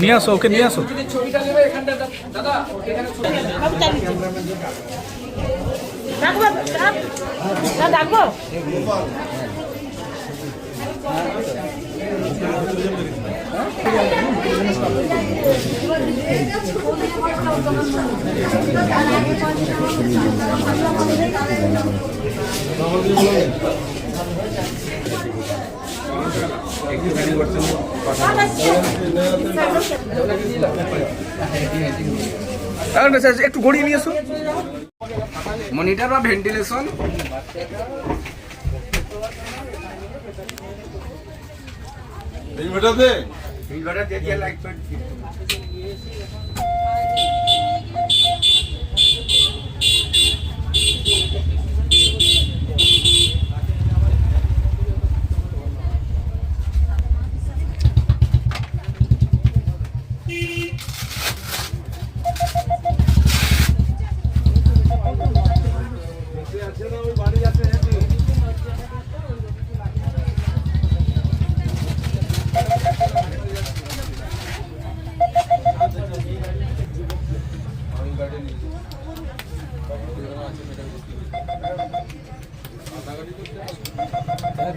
নিয়ে আসো, ওকে নিয়ে আসো। একটু গড়িয়ে নিয়ে এসো। মনিটর বা ভেন্টিলেশন ইনভার্টার দে, ইনভার্টার দিয়ে দিয়ে লাইট ফাইট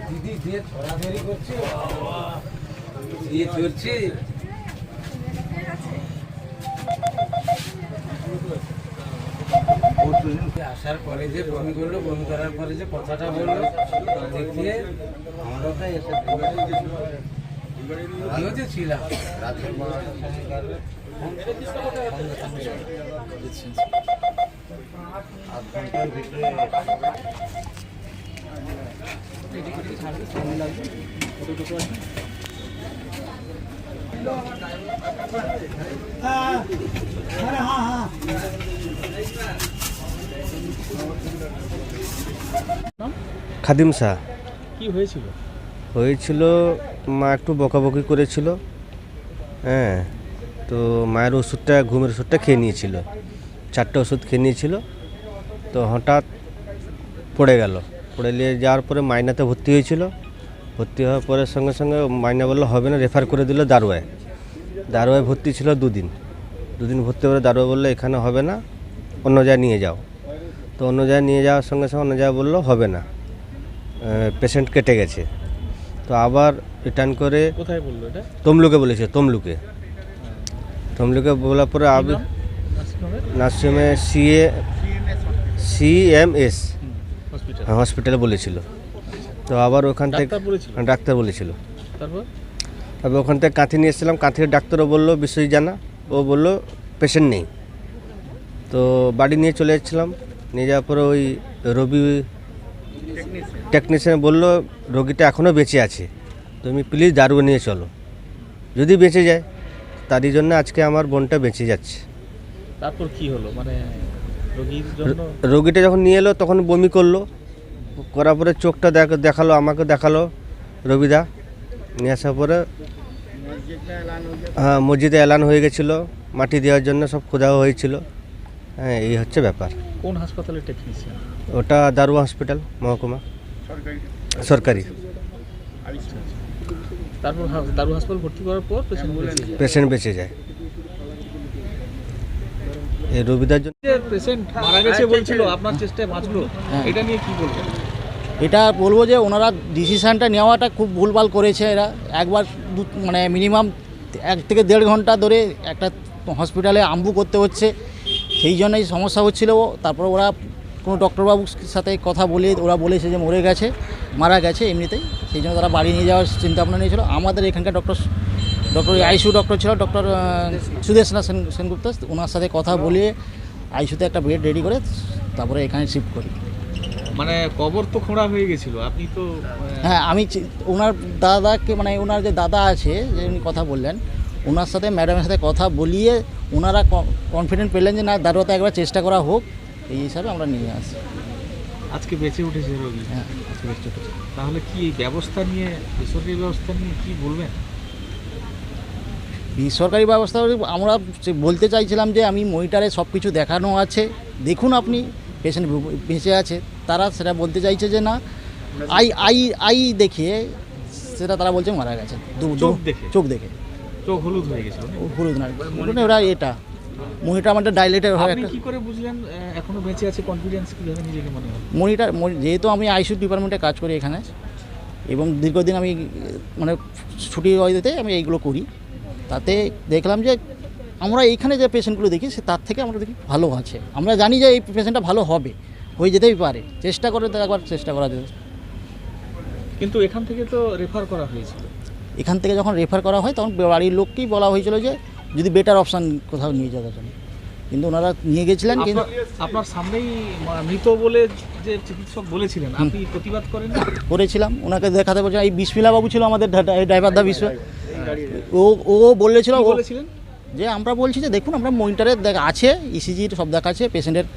দিদি দিয়ে ছড়াছড়ি করছে, দিয়ে চলছে। আসার পরে যে বমি করলো, বমি করার পরে যে কথাটা বললো দেখিয়ে আমরা তো এসে আমিও তো ছিলাম রাতের আধ ঘন্টার ভিতরে খাদিম শাহ। কি হয়েছিল? হয়েছিল মা একটু বকাবকি করেছিল, হ্যাঁ, তো মায়ের ওষুধটা, ঘুমের ওষুধটা খেয়ে নিয়েছিল, 4টে ওষুধ খেয়ে নিয়েছিল। তো হঠাৎ পড়ে গেল, পড়ে নিয়ে যাওয়ার পরে মাইনাতে ভর্তি হয়েছিল। ভর্তি হওয়ার পরে সঙ্গে সঙ্গে মাইনা বললো হবে না, রেফার করে দিল দারোয়ায়। দারোয়ায় ভর্তি ছিল 2 দিন। 2 দিন ভর্তি করে দারোয়া বললো এখানে হবে না, অন্য জায়গায় নিয়ে যাও। তো অন্য জায়গায় নিয়ে যাওয়ার সঙ্গে সঙ্গে অন্য জায়গায় বললো হবে না, পেশেন্ট কেটে গেছে। তো আবার রিটার্ন করে কোথায় বললো এটা? তমলুকে বলেছে, তমলুকে বলার পরে আবার নার্সিংহোমে CMS হসপিটালে বলেছিল। তো আবার ওখান থেকে ডাক্তার বলেছিল। তারপর ওখান থেকে কাঁথি নিয়ে এসেছিলাম, কাঁথির ডাক্তারও বললো বিষয় জানা, ও বললো পেশেন্ট নেই। তো বাড়ি নিয়ে চলে যাচ্ছিলাম, নিয়ে যাওয়ার পরে ওই রবি টেকনিশিয়ান বললো রোগীটা এখনও বেঁচে আছে, তুমি প্লিজ দারুয়া নিয়ে চলো, যদি বেঁচে যায়। তারই জন্য আজকে আমার বোনটা বেঁচে যাচ্ছে। তারপর কি হলো? মানে রোগীটা যখন নিয়ে এলো তখন বমি করলো, করার পরে চোখটা দেখালো, আমাকে দেখালো রবিদা। নিয়ে আসার পরে হ্যাঁ, মসজিদে এলান হয়ে গেছিলো, মাটি দেওয়ার জন্য সব খোঁজা হয়েছিল। হ্যাঁ, এই হচ্ছে ব্যাপার। কোন হাসপাতালের টেকনিশিয়ান? ওটা দারুয়া হসপিটাল, মহকুমা সরকারি। তারপর দারুয়া হাসপাতাল ভর্তি করার পর পেশেন্ট বেঁচে যায়। এই রবিদার জন্য পেশেন্ট মারা গেছে বলছিল, আপনার চেষ্টায় বাঁচলো, এটা নিয়ে কি বলবেন? এটা বলবো যে ওনারা ডিসিশানটা নেওয়াটা খুব ভুলভাল করেছে। এরা একবার মানে মিনিমাম 1 থেকে 1.5 ঘন্টা ধরে একটা হসপিটালে আমবু করতে হচ্ছে, সেই জন্যই সমস্যা হচ্ছিল। তারপর ওরা কোনো ডক্টরবাবুর সাথে কথা বলে ওরা বলেছে যে মারা গেছে এমনিতেই, সেই জন্য তারা বাড়ি নিয়ে যাওয়ার চিন্তা ভাবনা নিয়েছিল। আমাদের এখানকার ডক্টর আইসিইউ ডক্টর ছিল ডক্টর সুদেশ সেনগুপ্ত, ওনার সাথে কথা বলিয়ে আইসিইউতে একটা বেড রেডি করে তারপরে এখানে শিফট করি। মানে কবর তো খোঁড়া হয়ে গেছিল, আপনি তো? হ্যাঁ, আমি ওনার দাদাকে, মানে ওনার যে দাদা আছে যে উনি কথা বললেন, ওনার সাথে ম্যাডামের সাথে কথা বলিয়ে ওনারা কনফিডেন্ট পেলেন যে না, দারোয়াতে একবার চেষ্টা করা হোক, এই হিসাবে আমরা নিয়ে আসি। আজকে বেঁচে উঠেছে রোগী। হ্যাঁ, আজকে বেঁচে উঠেছে। তাহলে কি এই ব্যবস্থা নিয়ে, বেসরকারি ব্যবস্থা নিয়ে কি বলবেন? বেসরকারি ব্যবস্থা আমরা বলতে চাইছিলাম যে আমি মনিটরে সব কিছু দেখানো আছে, দেখুন আপনি পেশেন্ট বেঁচে আছে। তারা সেটা বলতে চাইছে যে না, আই আই আই দেখিয়ে সেটা তারা বলছে মারা গেছে। চোখ দেখে? চোখ দেখে চোখ হলুদ হয়ে গেছিল। হলুদ না, ওরা এটা মনিটর আমাদের ডাইলেটের হয় আপনি একটা কি করে বুঝলেন এখনো বেঁচে আছে? কনফিডেন্স কিভাবে নিজেকে মনে হয়? মনিটর, যেহেতু আমি আইসিইউ ডিপার্টমেন্টে কাজ করি এখানে এবং দীর্ঘদিন আমি মানে ছুটি দিতে আমি এইগুলো করি, তাতে দেখলাম যে আমরা এইখানে যে পেশেন্টগুলো দেখি সে তার থেকে আমরা দেখি ভালো আছে। আমরা জানি যে এই পেশেন্টটা ভালো হবে, হয়ে যেতেই পারে, চেষ্টা করে তো একবার চেষ্টা করা যেত। কিন্তু এখান থেকে তো রেফার করা হয়েছিল। এখান থেকে যখন রেফার করা হয় তখন বাড়ির লোককেই বলা হয়েছিল যে যদি বেটার অপশান কোথাও নিয়ে যাওয়ার জন্য, কিন্তু ওনারা নিয়ে গেছিলেন। কিন্তু আপনার সামনেই মৃত বলে যে চিকিৎসক বলেছিলেন, আপনি প্রতিবাদ করেন? করেছিলাম, ওনাকে দেখাতে বলছে। এই বিসমিল্লাহ বাবু ছিল আমাদের ড্রাইভার দা বিসমিল্লাহ, ও বলেছিল বলেছিলেন যে আমরা বলছি যে দেখুন আমরা মনিটরে দেখা আছে, ইসিজির সব দেখা আছে, পেশেন্টের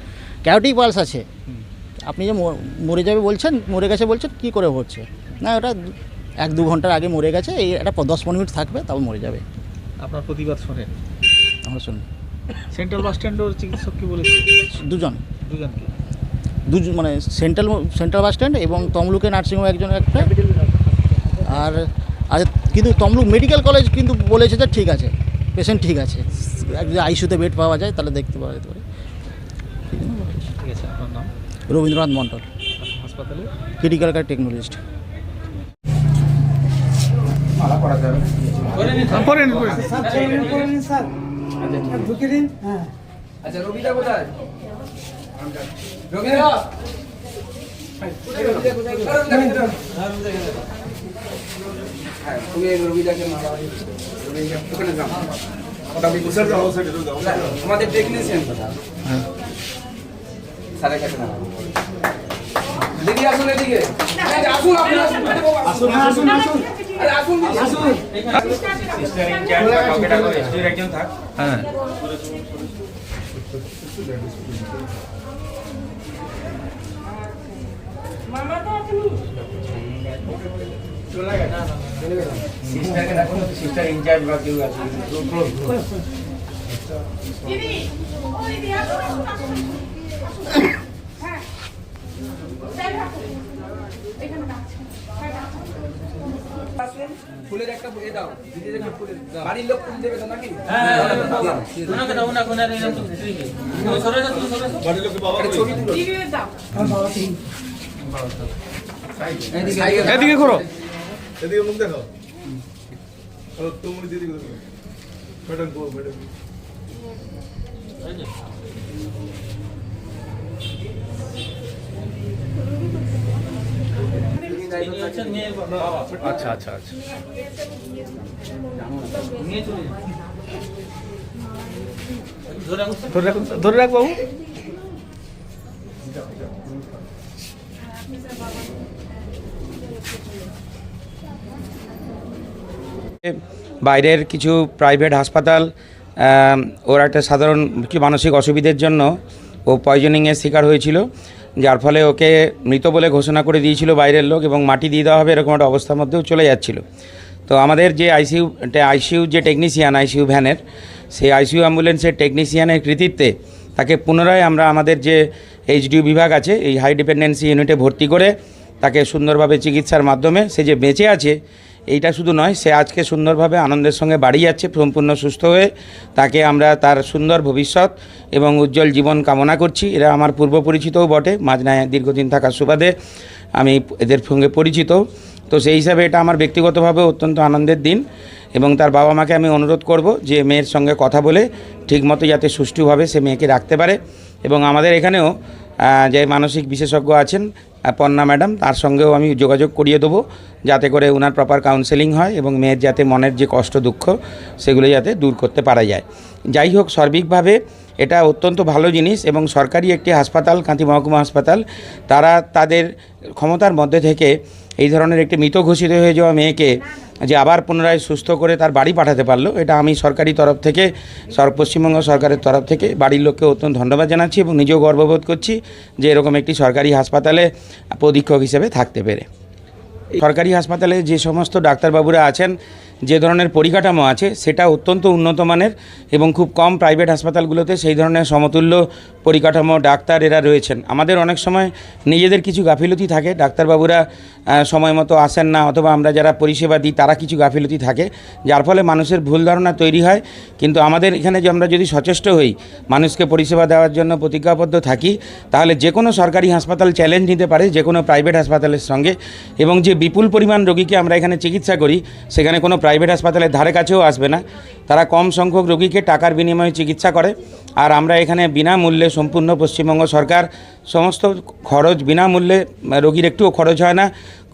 ক্যারোটিক পালস আছে, আপনি যে মরে যাবে বলছেন, মরে গেছে বলছেন, কী করে হচ্ছে না, ওটা 1-2 ঘন্টার আগে মরে গেছে, এই এটা 10-15 মিনিট থাকবে তারপর মরে যাবে। আপনার প্রতিবাদ শোনেন? আমরা শুনি। সেন্ট্রাল বাস স্ট্যান্ডের চিকিৎসক কি বলেছে? দুজন মানে সেন্ট্রাল বাস স্ট্যান্ড এবং তমলুকে নার্সিংহোম একজন একটা, আর কিন্তু তমলুক মেডিকেল কলেজ কিন্তু বলেছে যে ঠিক আছে, পেশেন্ট ঠিক আছে, যদি আইসিইউতে বেড পাওয়া যায় তাহলে দেখতে পাওয়া যেতে পারে। ঠিক আছে। আপনার নাম? রবীন্দ্রনাথ মন্ডল, হাসপাতালে ক্রিটিক্যাল কেয়ার টেকনোলজিস্ট। আচ্ছা, রবিদা কোথায়? রবিদা তুমি রবিদাকে মারা ওখানে যাও, আমাদের টেকনিশিয়ান কথা স্যারের কাছে না। দিদি আসুন এদিকে, আসুন আপনি, আসুন আসুন আসুন আসুন আসুন। সিস্টার ইনচার্জ কাউকে ডাকো, এসডির একজন থাক। হ্যাঁ, মামা তো আপনি চলে গেল, সিস্টারকে ডাকো, সিস্টার ইনচার্জ বা কেউ আছে। দিদি ও দিদি আসুন আসুন। হ্যাঁ স্যার আসুন, এখানে ডাকছেন। ফুলের একটা এ দাও, দিদি দেখো ফুলের বাড়ির লোক ফুল দেবে তো নাকি? হ্যাঁ, ওনাকে দাও না, কোনার এরকম তো দিদি সরে যাও, তুমি সরে যাও, বাড়ির লোকে বাবা ছবি তুলো, দিদি দাও, বাবা তিন এদিকে করো, এদিকে মুখ দেখাও। ও তুমি দিদি দেখো, ম্যাডাম গো ম্যাডাম। আচ্ছা আচ্ছা আচ্ছা, ধরে রাখ বাবু। বাইরের কিছু প্রাইভেট হাসপাতাল ওর একটা সাধারণ কিছু মানসিক অসুবিধার জন্য ও পয়জনিংয়ের শিকার হয়েছিল, যার ফলে ওকে মৃত বলে ঘোষণা করে দিয়েছিল বাইরের লোক, এবং মাটি দিয়ে দেওয়া হবে এরকম একটা অবস্থার মধ্যেও চলে যাচ্ছিল। তো আমাদের যে আইসিইউ যে টেকনিশিয়ান, আইসিইউ ভ্যানের, সেই আইসিইউ অ্যাম্বুলেন্সের টেকনিশিয়ানের কৃতিত্বে তাকে পুনরায় আমরা আমাদের যে এইচডিইউ বিভাগ আছে এই হাই ডিপেন্ডেন্সি ইউনিটে ভর্তি করে তাকে সুন্দরভাবে চিকিৎসার মাধ্যমে সে যে বেঁচে আছে এইটা শুধু নয়, সে আজকে সুন্দরভাবে আনন্দের সঙ্গে বাড়ি যাচ্ছে সম্পূর্ণ সুস্থ হয়ে। তাকে আমরা তার সুন্দর ভবিষ্যৎ এবং উজ্জ্বল জীবন কামনা করছি। এরা আমার পূর্ব পরিচিতও বটে, মাঝনায় দীর্ঘদিন থাকার সুবাদে আমি এদের সঙ্গে পরিচিত। তো সেই হিসাবে এটা আমার ব্যক্তিগতভাবে অত্যন্ত আনন্দের দিন, এবং তার বাবা মাকে আমি অনুরোধ করব যে মেয়ের সঙ্গে কথা বলে ঠিকমতো যাতে সুষ্ঠুভাবে সে মেয়েকে রাখতে পারে। এবং আমাদের এখানেও যে মানসিক বিশেষজ্ঞ আছেন পন্না ম্যাডাম, তার সঙ্গেও আমি যোগাযোগ করিয়ে দেবো যাতে করে ওনার প্রপার কাউন্সেলিং হয় এবং মেয়ের যাতে মনের যে কষ্ট দুঃখ সেগুলো যাতে দূর করতে পারা যায়। যাই হোক, সার্বিকভাবে এটা অত্যন্ত ভালো জিনিস, এবং সরকারি একটি হাসপাতাল, কাঁথি মহকুমা হাসপাতাল, তারা তাদের ক্ষমতার মধ্যে থেকে এই ধরনের একটি মৃত ঘোষিত হয়ে যাওয়া মেয়েকে যে আবার পুনরায় সুস্থ করে তার বাড়ি পাঠাতে পারলো, এটা আমি সরকারি তরফ থেকে পশ্চিমবঙ্গ সরকারের তরফ থেকে বাড়ির লোককে অত্যন্ত ধন্যবাদ জানাচ্ছি এবং নিজেও গর্ববোধ করছি যে এরকম একটি সরকারি হাসপাতালে অধীক্ষক হিসেবে থাকতে পেরে। সরকারি হাসপাতালে যে সমস্ত ডাক্তারবাবুরা আছেন, যে ধরনের পরিকাঠামো আছে সেটা অত্যন্ত উন্নত মানের এবং খুব কম প্রাইভেট হাসপাতালগুলোতে সেই ধরনের সমতুল্য পরিকাঠামো ডাক্তার এরা রয়েছেন। আমাদের অনেক সময় নিজেদের কিছু গাফিলতি থাকে, ডাক্তারবাবুরা সময় মতো আসেন না, অথবা আমরা যারা পরিষেবা দিই তারা কিছু গাফিলতি থাকে, যার ফলে মানুষের ভুল ধারণা তৈরি হয়। কিন্তু আমাদের এখানে যে আমরা যদি সচেষ্ট হই, মানুষকে পরিষেবা দেওয়ার জন্য প্রতিজ্ঞাবদ্ধ থাকি, তাহলে যে কোনো সরকারি হাসপাতাল চ্যালেঞ্জ নিতে পারে যে কোনো প্রাইভেট হাসপাতালের সঙ্গে। এবং যে বিপুল পরিমাণ রোগীকে আমরা এখানে চিকিৎসা করি, সেখানে কোনো প্রাইভেট হাসপাতালের ধারে কাছেও আসবে না। তারা কম সংখ্যক রোগীকে টাকার বিনিময়ে চিকিৎসা করে, আর আমরা এখানে বিনামূল্যে, সম্পূর্ণ পশ্চিমবঙ্গ সরকার সমস্ত খরচ বিনামূল্যে, রোগীর একটুও খরচ হয় না,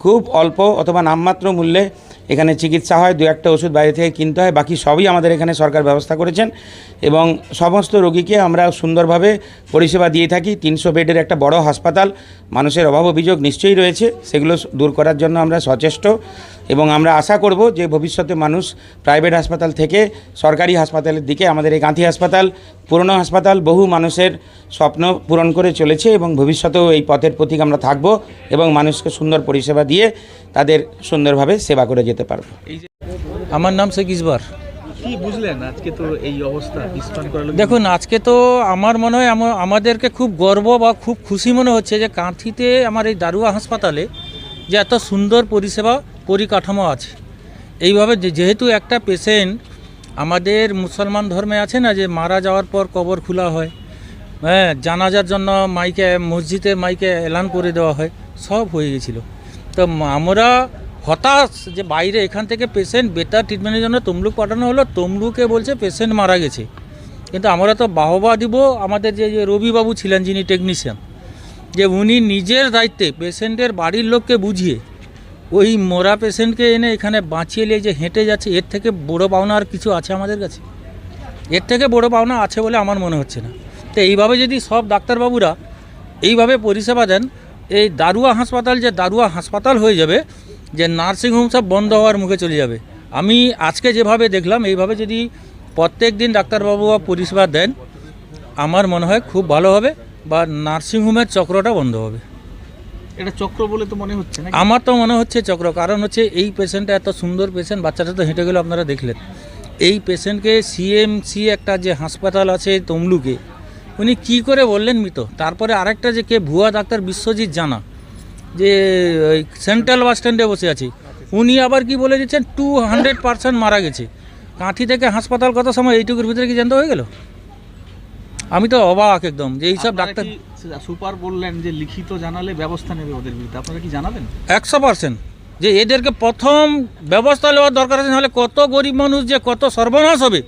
খুব অল্প অথবা নামমাত্র মূল্যে এখানে চিকিৎসা হয়। 2-1টা ওষুধ বাইরে থেকে কিনতে হয়, বাকি সবই আমাদের এখানে সরকার ব্যবস্থা করেছেন এবং সমস্ত রোগীকে আমরা সুন্দরভাবে পরিষেবা দিয়ে থাকি। 300 বেডের একটা বড় হাসপাতাল, মানুষের অভাব অভিযোগ নিশ্চয়ই রয়েছে, সেগুলো দূর করার জন্য আমরা সচেষ্ট এবং আমরা আশা করব যে ভবিষ্যতে মানুষ প্রাইভেট হাসপাতাল থেকে সরকারি হাসপাতালের দিকে, আমাদের এই গাঁথি হাসপাতাল পুরনো হাসপাতাল বহু মানুষের স্বপ্ন পূরণ করে চলেছে এবং ভবিষ্যতেও এই পথের প্রতীক আমরা থাকব এবং মানুষকে সুন্দর পরিষেবা দিয়ে তাদের সুন্দরভাবে সেবা করে যেতে পারবো। আমার নাম শেখ ইসবার। কি বুঝলেন আজকে তো এই অবস্থা বিস্তার করালো? দেখুন, আজকে তো আমার মনে হয় আমাদেরকে খুব গর্ব বা খুব খুশি মনে হচ্ছে যে কাঁথিতে আমার এই দারুয়া হাসপাতালে যে এত সুন্দর পরিষেবা পরিকাঠামো আছে। এইভাবে যেহেতু একটা পেশেন্ট আমাদের মুসলমান ধর্মে আছে না, যে মারা যাওয়ার পর কবর খোলা হয়, হ্যাঁ, জানাজার জন্য মাইকে মসজিদে মাইকে এলান করে দেওয়া হয়, সব হয়ে গেছিলো। তো আমরা হতাশ যে বাইরে এখান থেকে পেশেন্ট বেটার ট্রিটমেন্টের জন্য তমলুক পাঠানো হলো, তমলুকে বলছে পেশেন্ট মারা গেছে। কিন্তু আমরা তো বাহবা দিব আমাদের যে রবিবাবু ছিলেন যিনি টেকনিশিয়ান, যে উনি নিজের দায়িত্বে পেশেন্টের বাড়ির লোককে বুঝিয়ে ওই মরা পেশেন্টকে এনে এখানে বাঁচিয়ে নিয়ে যে হেঁটে যাচ্ছে, এর থেকে বড় পাওনা আর কিছু আছে আমাদের কাছে? এর থেকে বড় পাওনা আছে বলে আমার মনে হচ্ছে না। তো এইভাবে যদি সব ডাক্তারবাবুরা এইভাবে পরিষেবা দেন, এই দারুয়া হাসপাতাল যে দারুয়া হাসপাতাল হয়ে যাবে, যে নার্সিংহোম সব বন্ধ হওয়ার মুখে চলে যাবে। আমি আজকে যেভাবে দেখলাম, এইভাবে যদি প্রত্যেক দিন ডাক্তারবাবুরা পরিষেবা দেন, আমার মনে হয় খুব ভালো হবে বা নার্সিংহোমের চক্রটা বন্ধ হবে। এটা চক্র বলে তো মনে হচ্ছে না? আমার তো মনে হচ্ছে চক্র, কারণ হচ্ছে এই পেশেন্টটা এত সুন্দর পেশেন্ট, বাচ্চাটা তো হেঁটে গেল, আপনারা দেখলেন। এই পেশেন্টকে সিএমসি একটা যে হাসপাতাল আছে তমলুকে, উনি কি করে বললেন মৃত? তারপরে আরেকটা যে কে ভুয়া ডাক্তার বিশ্বজিৎ জানা, যে ওই সেন্ট্রাল বাস স্ট্যান্ডে বসে আছে, উনি আবার কি বলে দিচ্ছেন 200% মারা গেছে। কাঁথি থেকে হাসপাতাল কত সময়, এইটুকুর ভিতরে কি জানতে হয়ে গেল? আমি তো অবাক একদম যে এইসব ডাক্তার। সুপার বললেন যে লিখিত জানালে ব্যবস্থা নেবে ওদের বিরুদ্ধে, আপনারা কি জানাবেন? 100% যে এদেরকে প্রথম ব্যবস্থা নেওয়ার দরকার আছে, নাহলে কত গরিব মানুষ যে কত সর্বনাশ হবে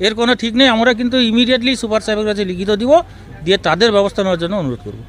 এর কোনো ঠিক নেই। আমরা কিন্তু ইমিডিয়েটলি সুপার সাহেবের কাছে লিখিত দিব, দিয়ে তাদের ব্যবস্থা নেওয়ার জন্য অনুরোধ করব।